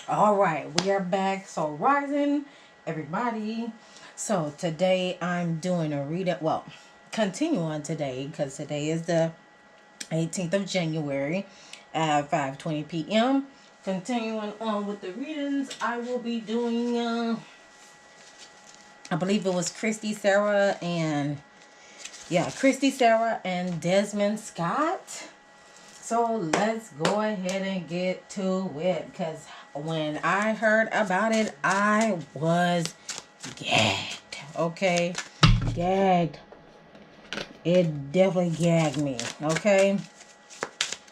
All right, we are back. So, rising, everybody. So, today I'm doing a reading. Well, continue on today because today is the 18th of January at 5:20 p.m. Continuing on with the readings, I will be doing, I believe it was KRISTysarah and, KRISTysarah and Desmond Scott. So let's go ahead and get to it, because when I heard about it, I was gagged. Okay? Gagged. It definitely gagged me. Okay?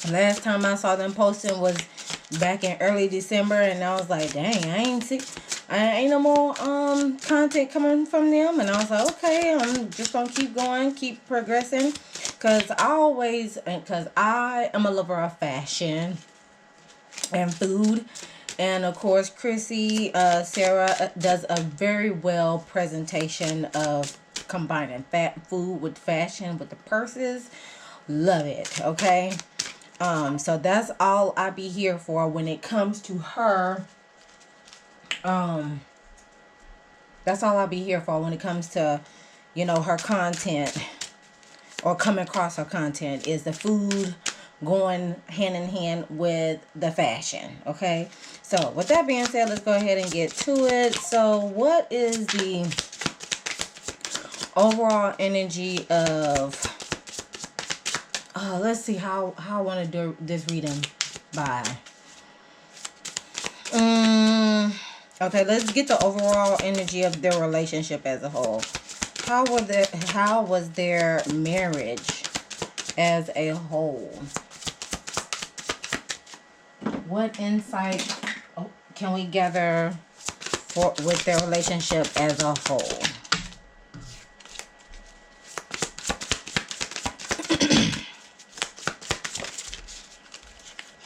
Last time I saw them posting was back in early December, and I was like, dang, I ain't no more content coming from them. And I was like, okay, I'm just gonna keep going, keep progressing, because I am a lover of fashion and food. And of course, Sarah does a very well presentation of combining food with fashion with the purses. Love it. Okay. So that's all I be here for when it comes to her. That's all I'll be here for when it comes to, her content, or come across her content, is the food going hand in hand with the fashion. Okay. So with that being said, let's go ahead and get to it. So what is the overall energy of, let's see how I want to do this reading by. Okay, let's get the overall energy of their relationship as a whole. How was their marriage as a whole? What insight can we gather with their relationship as a whole?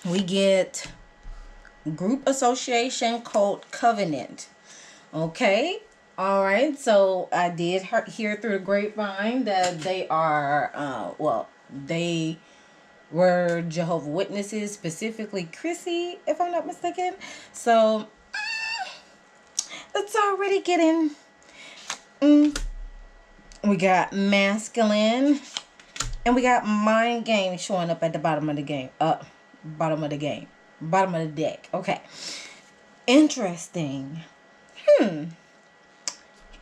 We get group association, cult, covenant. Okay. All right. So I did hear through the grapevine that they are, they were Jehovah's Witnesses, specifically KRISTY, if I'm not mistaken. So it's already getting. We got masculine, and we got mind game showing up at the bottom of the game. Bottom of the deck. Okay. Interesting.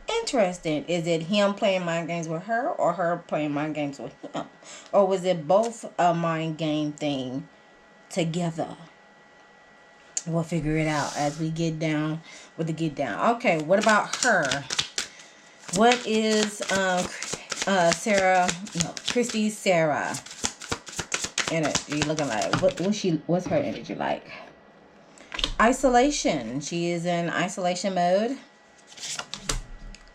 Interesting. Is it him playing mind games with her, or her playing mind games with him? Or was it both a mind game thing together? We'll figure it out as we get down with the get down. Okay, what about her? What is KRISTysarah energy looking like? What's her energy like? Isolation. She is in isolation mode.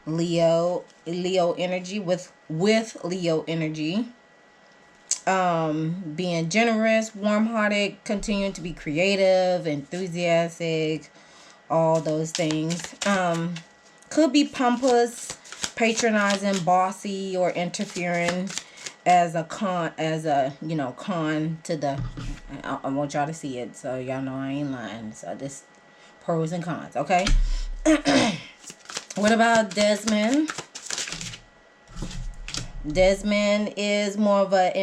Leo energy with Leo energy. Being generous, warm-hearted, continuing to be creative, enthusiastic, all those things. Could be pompous, patronizing, bossy, or interfering as a con to the, I want y'all to see it, so y'all know I ain't lying. So this pros and cons, okay? What about Desmond? Desmond is more of a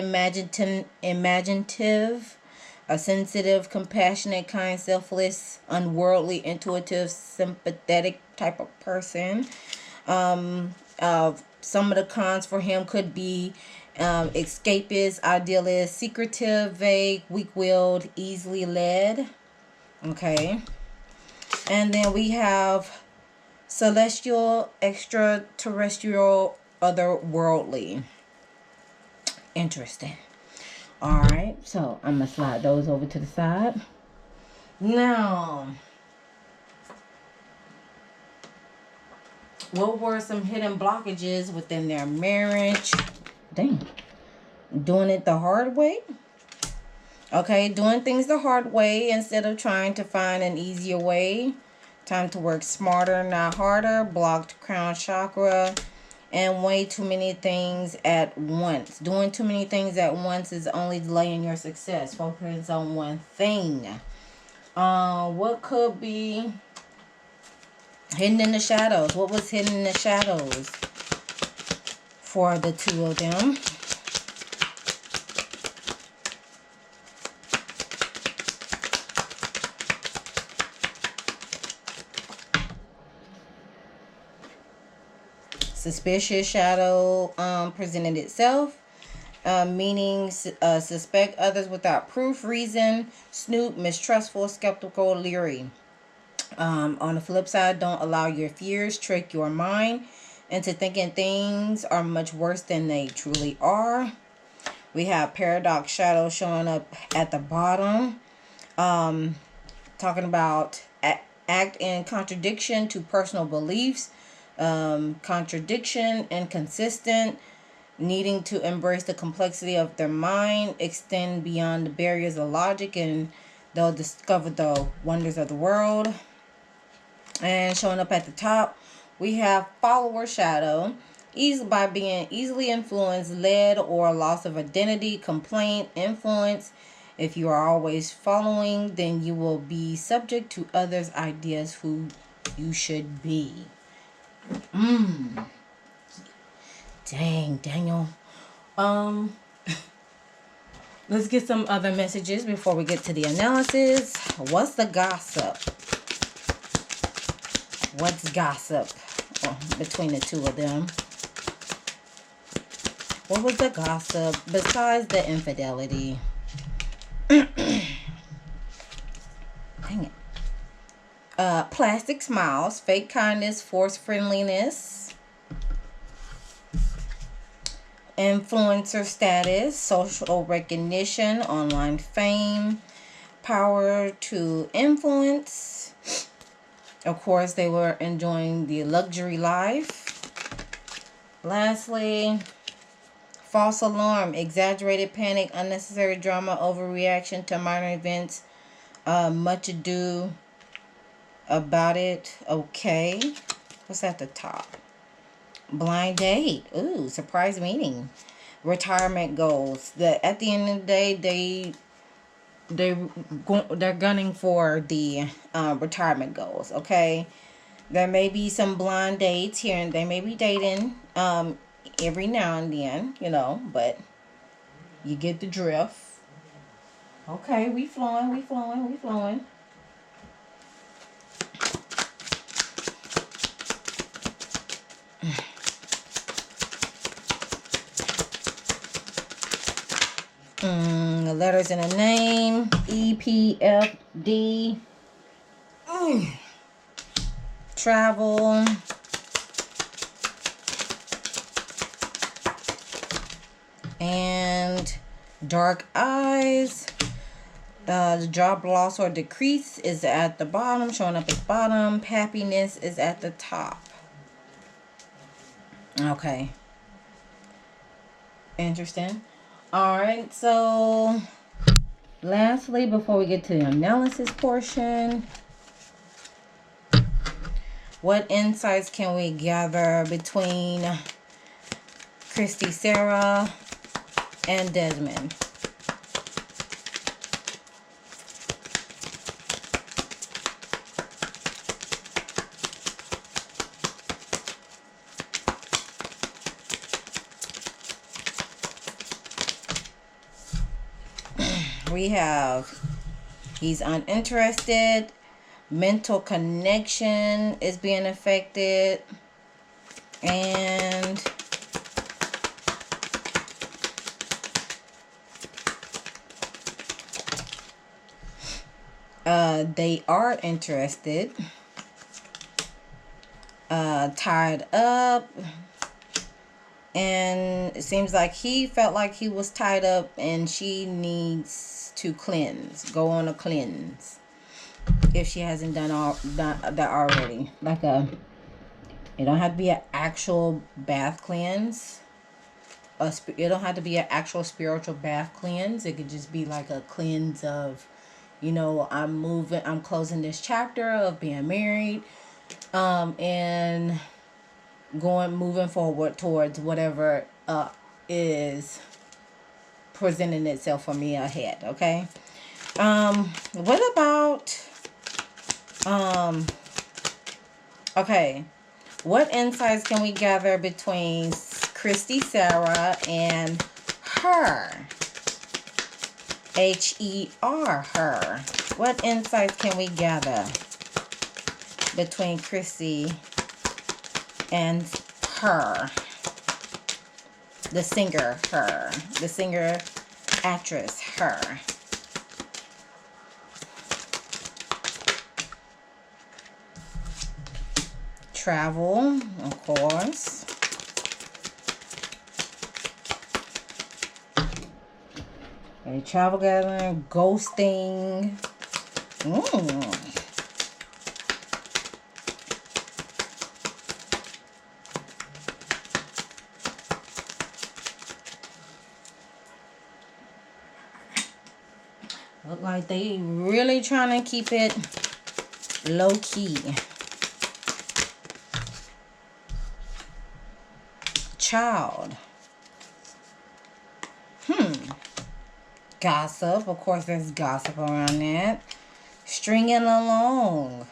imaginative, a sensitive, compassionate, kind, selfless, unworldly, intuitive, sympathetic type of person. Some of the cons for him could be escapist, idealist, secretive, vague, weak-willed, easily led. Okay. And then we have celestial, extraterrestrial, otherworldly. Interesting. All right. So I'm going to slide those over to the side. Now, what were some hidden blockages within their marriage? Dang. Doing it the hard way? Okay, doing things the hard way instead of trying to find an easier way. Time to work smarter, not harder. Blocked crown chakra. And way too many things at once. Doing too many things at once is only delaying your success. Focus on one thing. What could be hidden in the shadows? What was hidden in the shadows for the two of them? Suspicious shadow presented itself, meaning suspect others without proof, reason, snoop, mistrustful, skeptical, leery. On the flip side, don't allow your fears trick your mind into thinking things are much worse than they truly are. We have paradox shadow showing up at the bottom, talking about act in contradiction to personal beliefs, contradiction, inconsistent, needing to embrace the complexity of their mind, extend beyond the barriers of logic, and they'll discover the wonders of the world. And showing up at the top, we have follower shadow, by being easily influenced, led, or loss of identity, complaint, influence. If you are always following, then you will be subject to others' ideas who you should be. Dang, Daniel. Let's get some other messages before we get to the analysis. What's the gossip? What's gossip between the two of them? What was the gossip besides the infidelity? Dang it. Plastic smiles, fake kindness, forced friendliness, influencer status, social recognition, online fame, power to influence. Of course, they were enjoying the luxury life. Lastly, false alarm, exaggerated panic, unnecessary drama, overreaction to minor events, much ado about it. Okay. What's at the top? Blind date. Ooh, surprise meeting. Retirement goals. At the end of the day, they're gunning for the retirement goals. Okay, there may be some blind dates here, and they may be dating every now and then, but you get the drift. Okay, we flowing. The letters in the name, E, P, F, D. Travel. And dark eyes. The job loss or decrease is at the bottom, showing up at the bottom. Happiness is at the top. Okay. Interesting. Alright, so lastly, before we get to the analysis portion, what insights can we gather between KRISTysarah and Desmond? We have, he's uninterested, mental connection is being affected, and they are interested, tied up, and it seems like he felt like he was tied up and she needs to go on a cleanse if she hasn't done that already. Like it don't have to be an actual bath cleanse. It don't have to be an actual spiritual bath cleanse. It could just be like a cleanse of, I'm closing this chapter of being married, and moving forward towards whatever is presenting itself for me ahead. Okay. What about Okay. What insights can we gather between KRISTYSarah and her? H-E-R, her. What insights can we gather between Kristy and her? The singer, her. The singer, actress, her. Travel, of course. Okay, travel gathering, ghosting. Look like they really trying to keep it low key. Child. Gossip. Of course, there's gossip around that. Stringing along.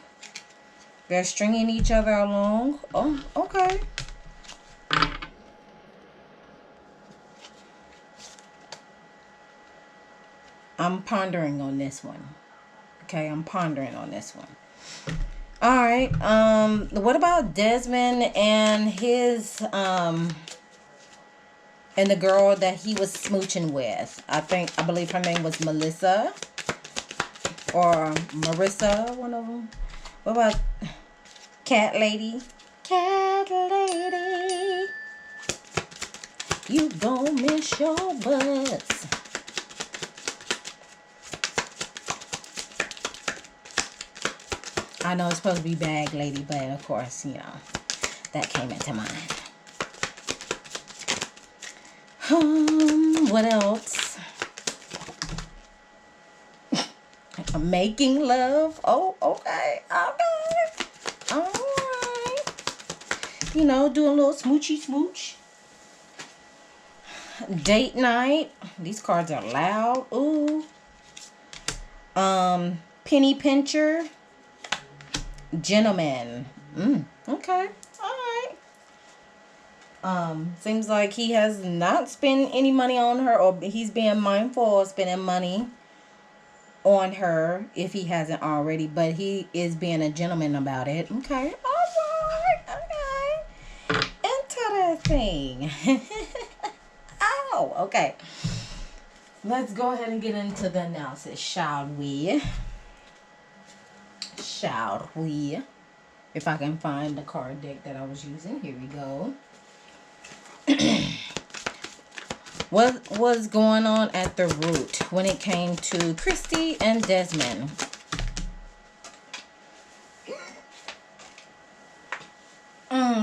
They're stringing each other along. Oh, okay. I'm pondering on this one. Okay, I'm pondering on this one. All right. What about Desmond and his and the girl that he was smooching with? I believe her name was Melissa or Marissa, one of them. What about Cat Lady? Cat Lady, you gon' miss your butts. I know it's supposed to be Bag Lady, but of course, you know, that came into mind. What else? Making love. Oh, okay. Okay. All right. You know, do a little smoochy smooch. Date night. These cards are loud. Ooh. Penny pincher. Gentleman. Okay. Alright. Seems like he has not spent any money on her, or he's being mindful of spending money on her if he hasn't already, but he is being a gentleman about it. Okay. Alright. Okay. Interesting. Oh, okay. Let's go ahead and get into the analysis, shall we? Shall we? If I can find the card deck that I was using. Here we go. What was going on at the root when it came to Kristy and Desmond?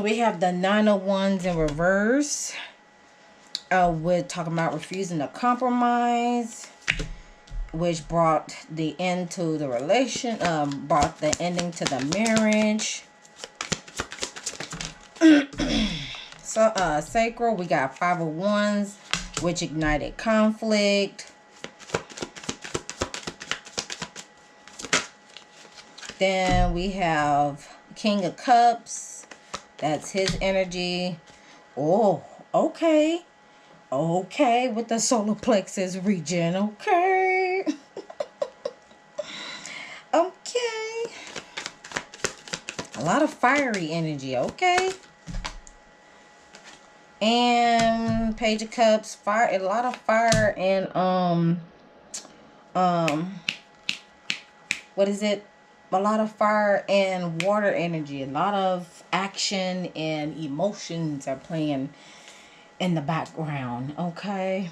We have the Nine of Wands in reverse. We're talking about refusing to compromise, which brought the end to the relation, brought the ending to the marriage. So, sacral, we got Five of Wands, which ignited conflict. Then we have King of Cups. That's his energy. Oh, okay. Okay, with the solar plexus region. Okay. Okay. A lot of fiery energy. Okay. And Page of Cups, fire, a lot of fire and what is it? A lot of fire and water energy. A lot of action and emotions are playing in the background. Okay.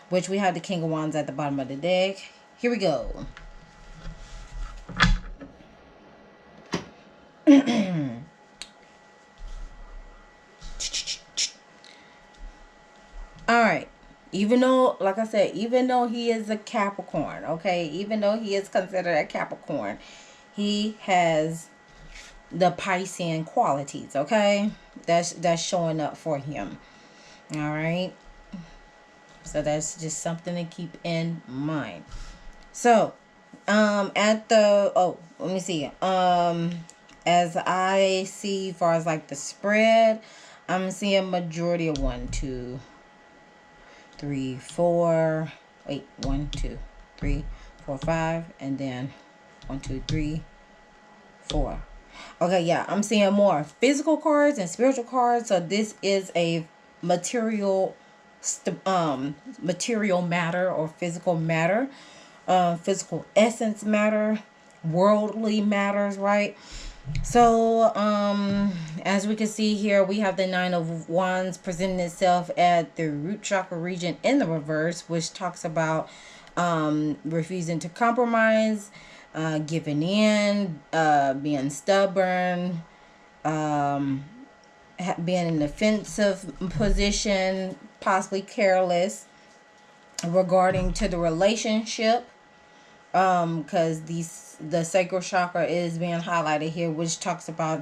Which we have the King of Wands at the bottom of the deck. Here we go. Alright. Even though, like I said, even though he is a Capricorn, okay? Even though he is considered a Capricorn, he has the Piscean qualities, okay? That's showing up for him. Alright? So that's just something to keep in mind. So, at the, oh, let me see. As I see, as far as like the spread, I'm seeing majority of 1, 2, 3, 4. Wait, 1, 2, 3, 4, 5, and then 1, 2, 3, 4. Okay, yeah, I'm seeing more physical cards and spiritual cards. So this is a material, material matter or physical matter, physical essence matter, worldly matters, right? So, as we can see here, we have the Nine of Wands presenting itself at the root chakra region in the reverse, which talks about refusing to compromise, giving in, being stubborn, being in an offensive position, possibly careless regarding to the relationship. Because the sacral chakra is being highlighted here, which talks about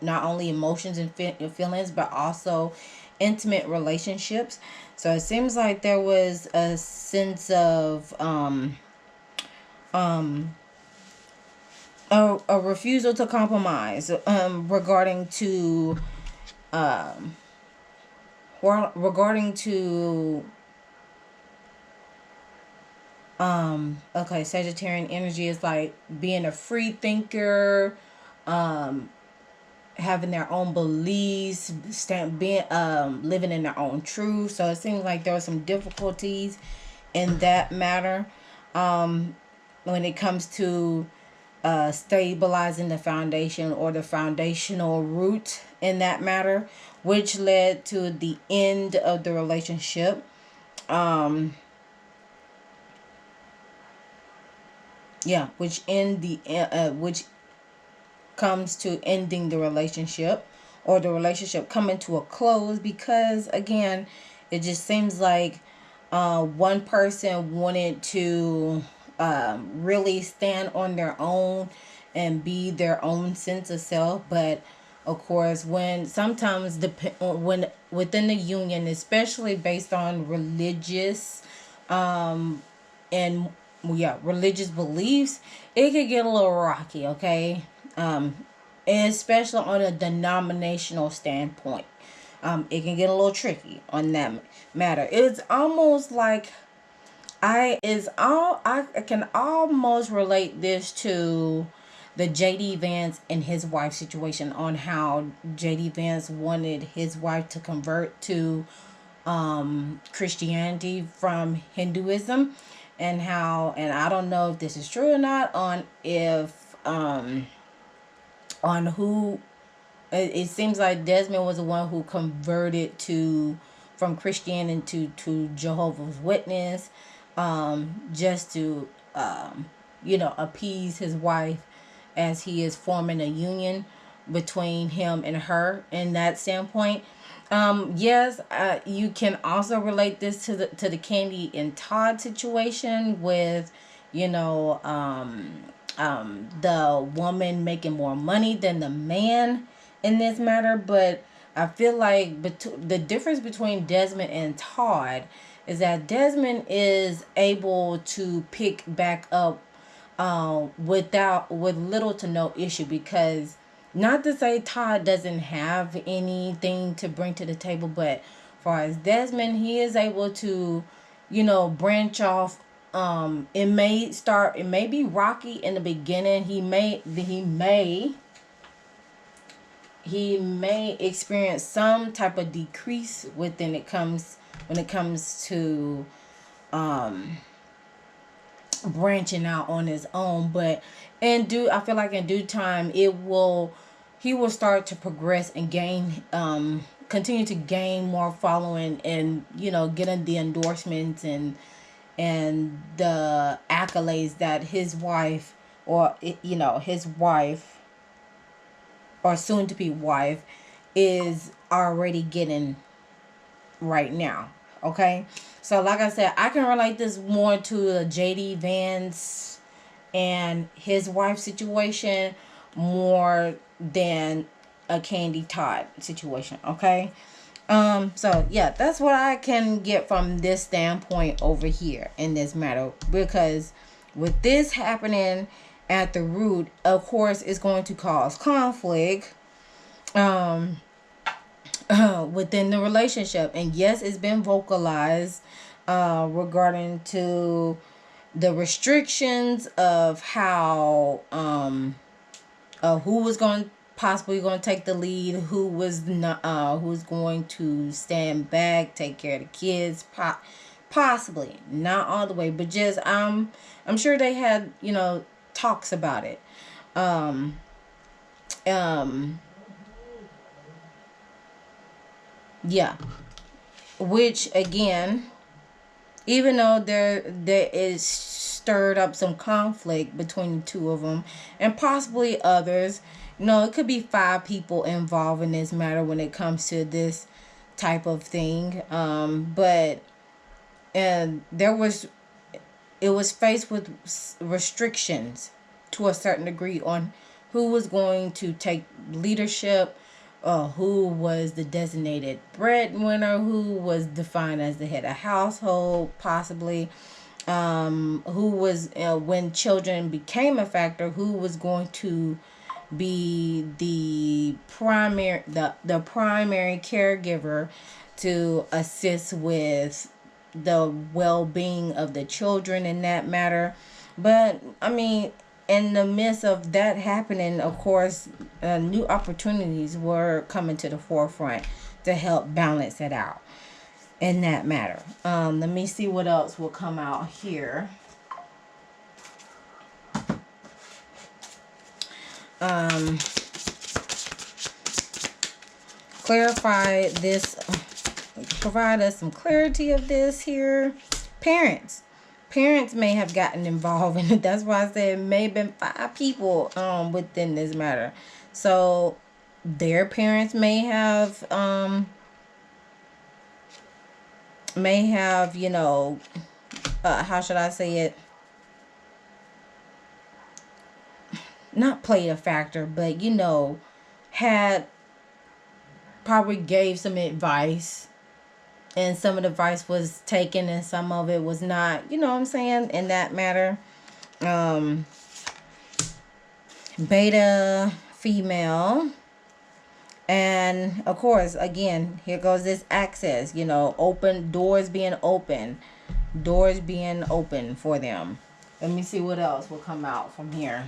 not only emotions and feelings, but also intimate relationships. So it seems like there was a sense of a refusal to compromise regarding to okay, Sagittarian energy is like being a free thinker, having their own beliefs, being living in their own truth. So it seems like there were some difficulties in that matter when it comes to stabilizing the foundation or the foundational root in that matter, which led to the end of the relationship. Which comes to ending the relationship, or the relationship coming to a close, because again, it just seems like one person wanted to really stand on their own and be their own sense of self, but of course, when sometimes when within the union, especially based on religious and religious beliefs, it could get a little rocky, okay? And especially on a denominational standpoint, it can get a little tricky on that matter. It's almost like I can almost relate this to the JD Vance and his wife situation, on how JD Vance wanted his wife to convert to Christianity from Hinduism, and I don't know if this is true or not, on who it seems like Desmond was the one who converted from Christianity to Jehovah's Witness, just to appease his wife, as he is forming a union between him and her in that standpoint. Yes, you can also relate this to the Candy and Todd situation with, the woman making more money than the man in this matter. But I feel like the difference between Desmond and Todd is that Desmond is able to pick back up with little to no issue, because, not to say Todd doesn't have anything to bring to the table, but as far as Desmond, he is able to, branch off. It may be rocky in the beginning. He may experience some type of decrease when it comes to branching out on his own, but I feel like in due time he will start to progress and continue to gain more following, and getting the endorsements and the accolades that his wife, or soon to be wife, is already getting right now. Okay, so like I said, I can relate this more to a JD Vance and his wife situation more than a Candy Todd situation. Okay, so yeah, that's what I can get from this standpoint over here in this matter, because with this happening at the root, of course, it's going to cause conflict within the relationship. And yes, it's been vocalized regarding to the restrictions of how who was going possibly going to take the lead, who was not, who's going to stand back, take care of the kids, possibly not all the way, but just I'm sure they had, you know, talks about it. Um, um, yeah, which again, even though there is stirred up some conflict between the two of them and possibly others, you know, it could be 5 people involved in this matter when it comes to this type of thing. But and there was it was faced with restrictions to a certain degree on who was going to take leadership, who was the designated breadwinner, who was defined as the head of household, possibly, who was, when children became a factor, who was going to be the primary caregiver to assist with the well-being of the children in that matter. But I mean, in the midst of that happening, of course, new opportunities were coming to the forefront to help balance it out in that matter. Let me see what else will come out here. Clarify this, provide us some clarity of this here. Parents may have gotten involved in it. That's why I said it may have been 5 people within this matter. So their parents may have you know, how should I say it, not played a factor, but you know, had probably gave some advice, and some of the advice was taken and some of it was not, you know what I'm saying, in that matter. Beta female, and of course, again, here goes this access, you know, open doors being open for them. Let me see what else will come out from here.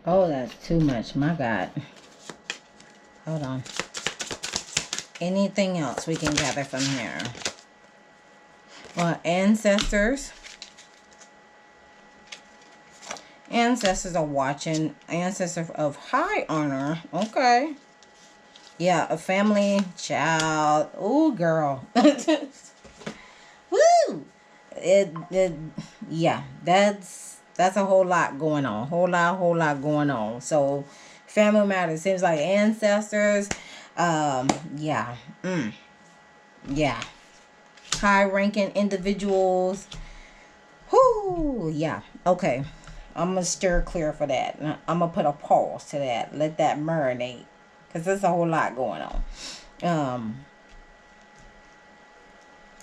Oh, that's too much. My God. Hold on. Anything else we can gather from here? Well, ancestors. Ancestors are watching. Ancestors of high honor. Okay. Yeah, a family, child. Ooh, girl. Woo! Yeah, that's a whole lot going on. Whole lot going on. So, family matters. Seems like ancestors. Yeah. Yeah. High-ranking individuals. Whoo! Yeah. Okay. I'm going to steer clear for that. I'm going to put a pause to that. Let that marinate. Because there's a whole lot going on.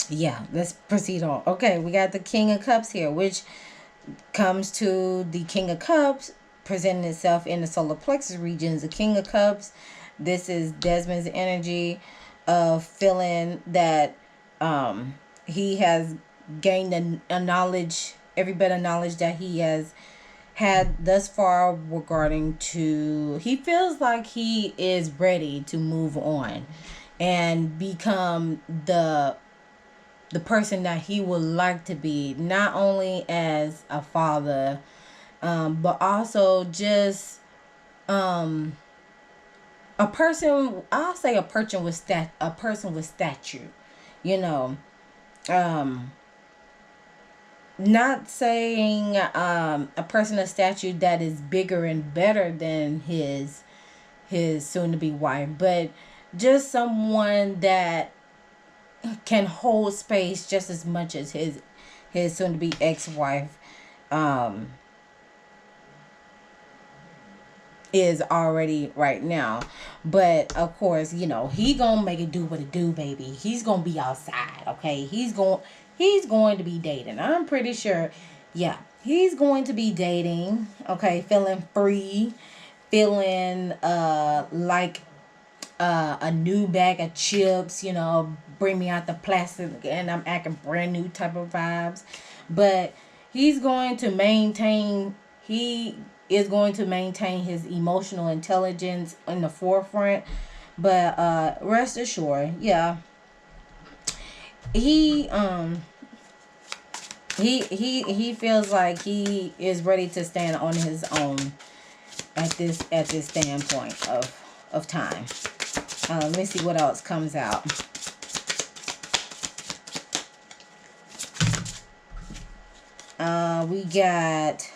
Yeah, let's proceed on. Okay, we got the King of Cups here, which comes to the King of Cups presenting itself in the solar plexus regions. The King of Cups, this is Desmond's energy of feeling that he has gained a knowledge, every bit of knowledge that he has had thus far regarding to, he feels like he is ready to move on and become the person that he would like to be, not only as a father, but also just a person. I'll say a person with stature, you know, not saying a person of stature that is bigger and better than his soon to be wife, but just someone that can hold space just as much as his soon to be ex-wife um is already right now. But of course, he gonna make it do what it do, baby. He's gonna be outside, okay? He's going to be dating. I'm pretty sure, yeah, he's going to be dating, okay, feeling free, feeling like a new bag of chips, bring me out the plastic and I'm acting brand new type of vibes. But he's going to maintain, he is going to maintain his emotional intelligence in the forefront. But rest assured, yeah, he he feels like he is ready to stand on his own at this standpoint of time. Let me see what else comes out. We got,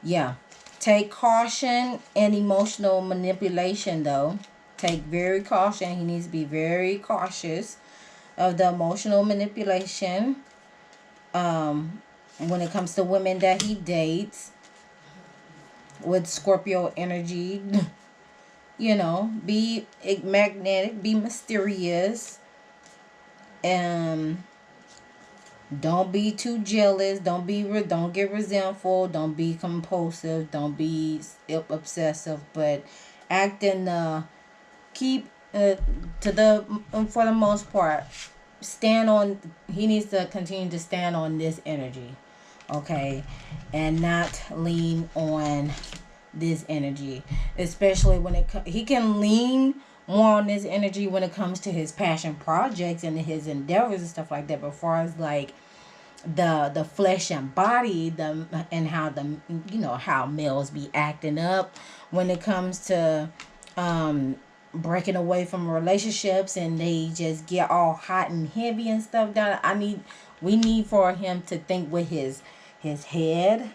yeah, take caution and emotional manipulation, though. Take very caution. He needs to be very cautious of the emotional manipulation when it comes to women that he dates with Scorpio energy. Be magnetic, be mysterious, and don't be too jealous. Don't get resentful. Don't be compulsive. Don't be obsessive. But act in the keep to the for the most part. Stand on. He needs to continue to stand on this energy, okay, and not lean on this energy, especially when he can lean more on this energy when it comes to his passion projects and his endeavors and stuff like that. But as far as like the flesh and body, and how how males be acting up when it comes to breaking away from relationships, and they just get all hot and heavy and stuff. We need for him to think with his head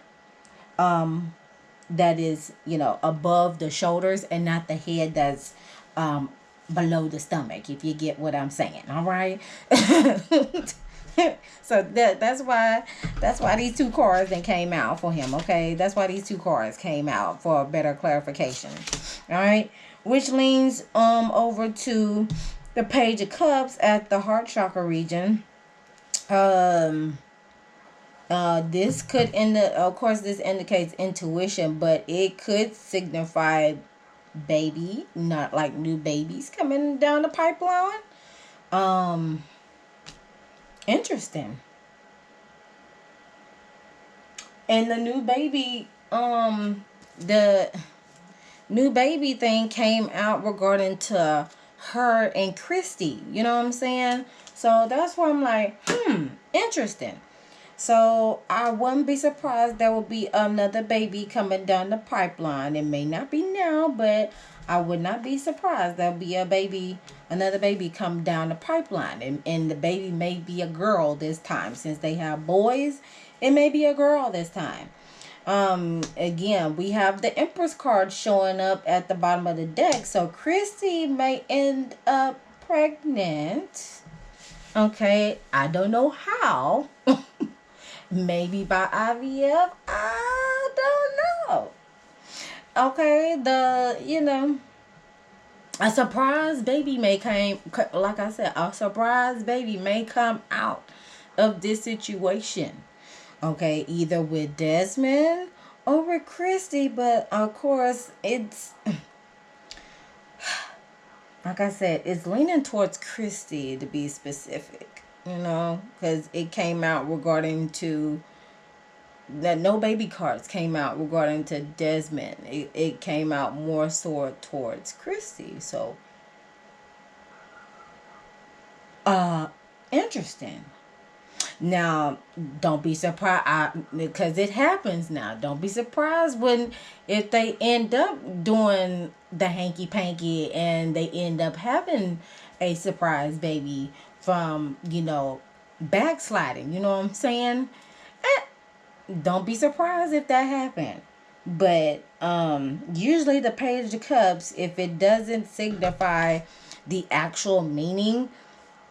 that is above the shoulders, and not the head that's below the stomach, if you get what I'm saying. All right. So that's why these two cards then came out for him. Okay, that's why these two cards came out, for a better clarification. All right, which leans over to the Page of Cups at the heart chakra region. This could of course this indicates intuition, but it could signify baby, not like new babies coming down the pipeline. Interesting. And the new baby thing came out regarding to her and KRISTY. You know what I'm saying? So that's why I'm like, interesting. So I wouldn't be surprised there will be another baby coming down the pipeline. It may not be now, but I would not be surprised there'll be another baby come down the pipeline. And the baby may be a girl this time. Since they have boys, it may be a girl this time. Again, we have the Empress card showing up at the bottom of the deck. So KRISTY may end up pregnant. Okay, I don't know how. Maybe by IVF. I don't know. Okay, a surprise baby may like I said, a surprise baby may come out of this situation. Okay, either with Desmond or with KRISTY, but of course it's like I said, it's leaning towards KRISTY, to be specific. Because it came out regarding to that no baby cards came out regarding to Desmond. It came out more so towards KRISTY. So interesting. Now, don't be surprised, because it happens now. Don't be surprised if they end up doing the hanky panky and they end up having a surprise baby from backsliding. You know what I'm saying? don't be surprised if that happened. But usually the Page of Cups, if it doesn't signify the actual meaning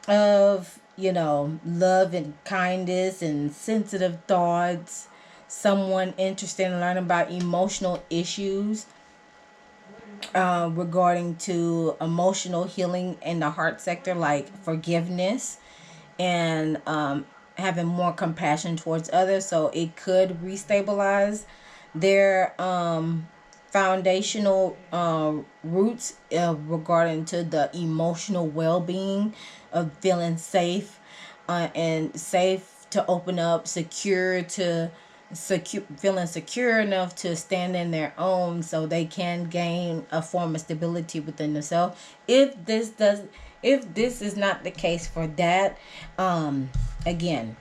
of, you know, love and kindness and sensitive thoughts, someone interested in learning about emotional issues, regarding to emotional healing in the heart sector, like forgiveness and having more compassion towards others, so it could restabilize their foundational roots regarding to the emotional well-being of feeling safe, and safe to open up, feeling secure enough to stand in their own, so they can gain a form of stability within themselves. If this is not the case for that, again,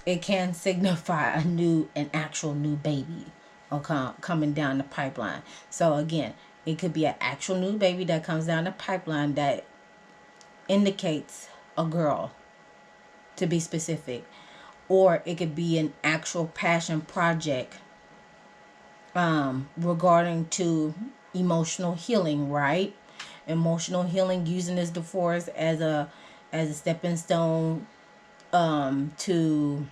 it can signify an actual new baby, okay, coming down the pipeline. So again, it could be an actual new baby that comes down the pipeline that indicates a girl, to be specific, or it could be an actual passion project regarding to emotional healing, right? Emotional healing, using this divorce as a stepping stone to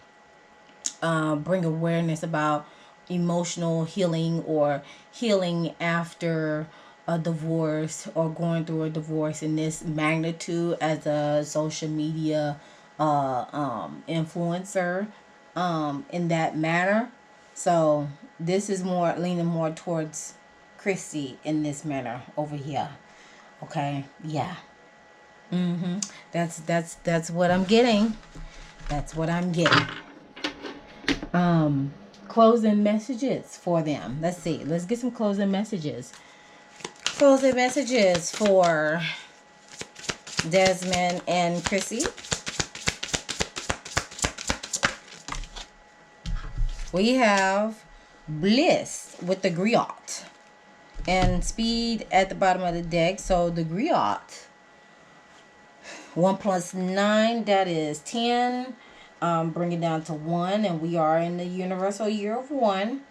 bring awareness about emotional healing, or healing after a divorce, or going through a divorce in this magnitude as a social media influencer, in that manner. So this is more leaning more towards Christy in this manner over here. Okay, yeah. That's what I'm getting. That's what I'm getting. Closing messages for them. Let's see. Let's get some closing messages. Closing messages for Desmond and Chrissy. We have Bliss with the Griot and Speed at the bottom of the deck. So the Griot, 1 plus 9, that is 10. Bring it down to 1, and we are in the universal year of 1.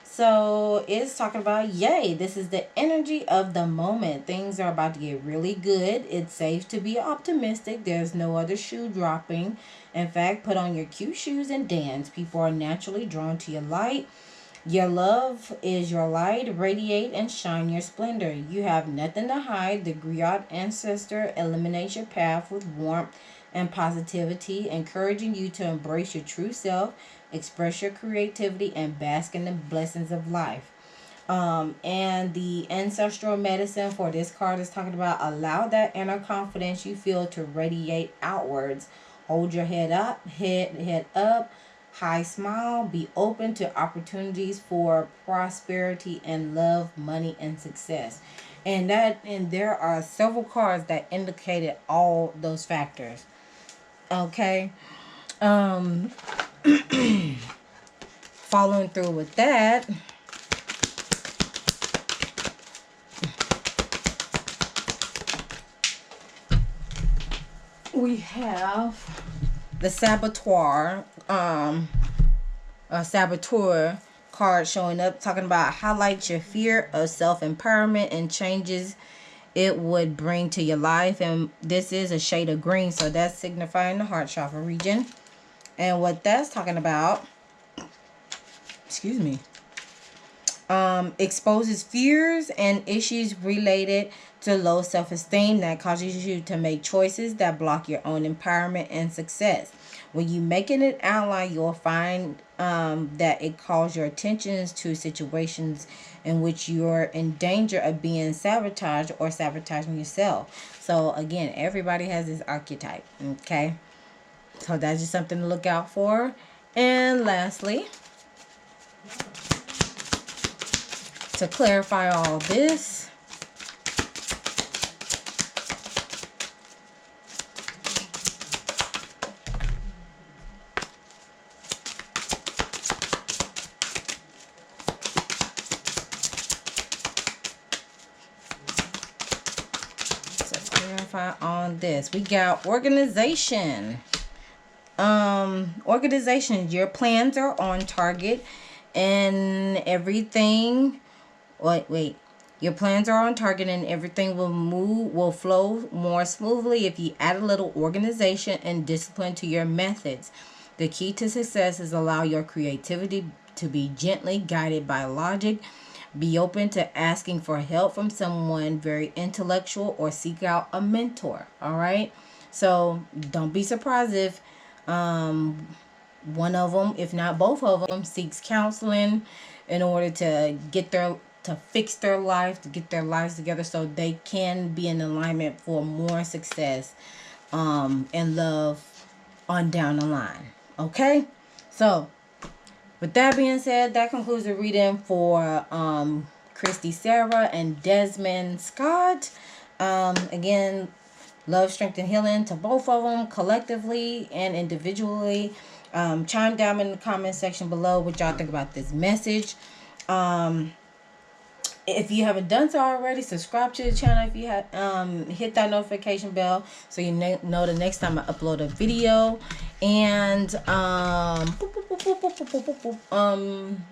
So it's talking about, yay, this is the energy of the moment. Things are about to get really good. It's safe to be optimistic. There's no other shoe dropping. In fact, put on your cute shoes and dance. People are naturally drawn to your light. Your love is your light. Radiate and shine your splendor. You have nothing to hide. The Griot ancestor eliminates your path with warmth and positivity, encouraging you to embrace your true self, express your creativity, and bask in the blessings of life. And the ancestral medicine for this card is talking about, allow that inner confidence you feel to radiate outwards. Hold your head up, head up, high smile, be open to opportunities for prosperity and love, money, and success. And there are several cards that indicated all those factors. Okay. Following through with that, we have the Saboteur card showing up, talking about highlight your fear of self-empowerment and changes it would bring to your life. And this is a shade of green, so that's signifying the heart chakra region. And what that's talking about, excuse me, exposes fears and issues related to low self-esteem that causes you to make choices that block your own empowerment and success. When you make it an outline, you'll find that it calls your attentions to situations in which you're in danger of being sabotaged or sabotaging yourself. So again, everybody has this archetype, okay? So that's just something to look out for. And lastly, to clarify all this, on this, we got organization. organization. Your plans are on target and everything. Wait. Your plans are on target and everything will flow more smoothly if you add a little organization and discipline to your methods. The key to success is allow your creativity to be gently guided by logic. Be open to asking for help from someone very intellectual or seek out a mentor. All right. So don't be surprised if one of them, if not both of them, seeks counseling in order to fix their life, to get their lives together so they can be in alignment for more success and love on down the line. Okay? So, with that being said, that concludes the reading for KRISTysarah and Desmond Scott. Again, love, strength, and healing to both of them collectively and individually. Chime down in the comment section below what y'all think about this message. If you haven't done so already, subscribe to the channel. If you have hit that notification bell so you know the next time I upload a video. And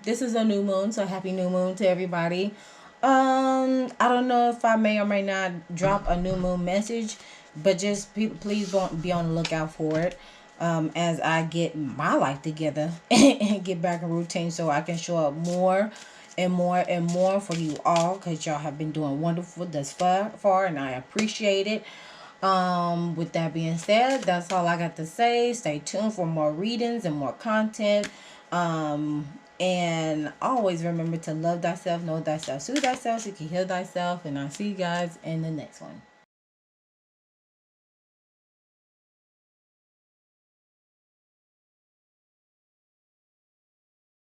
this is a new moon, so happy new moon to everybody. I don't know if I may or may not drop a new moon message, but just please be on the lookout for it. As I get my life together and get back in routine so I can show up more and more for you all, because y'all have been doing wonderful thus far and I appreciate it. With that being said, that's all I got to say. Stay tuned for more readings and more content. And always remember to love thyself, know thyself, soothe thyself so you can heal thyself. And I'll see you guys in the next one.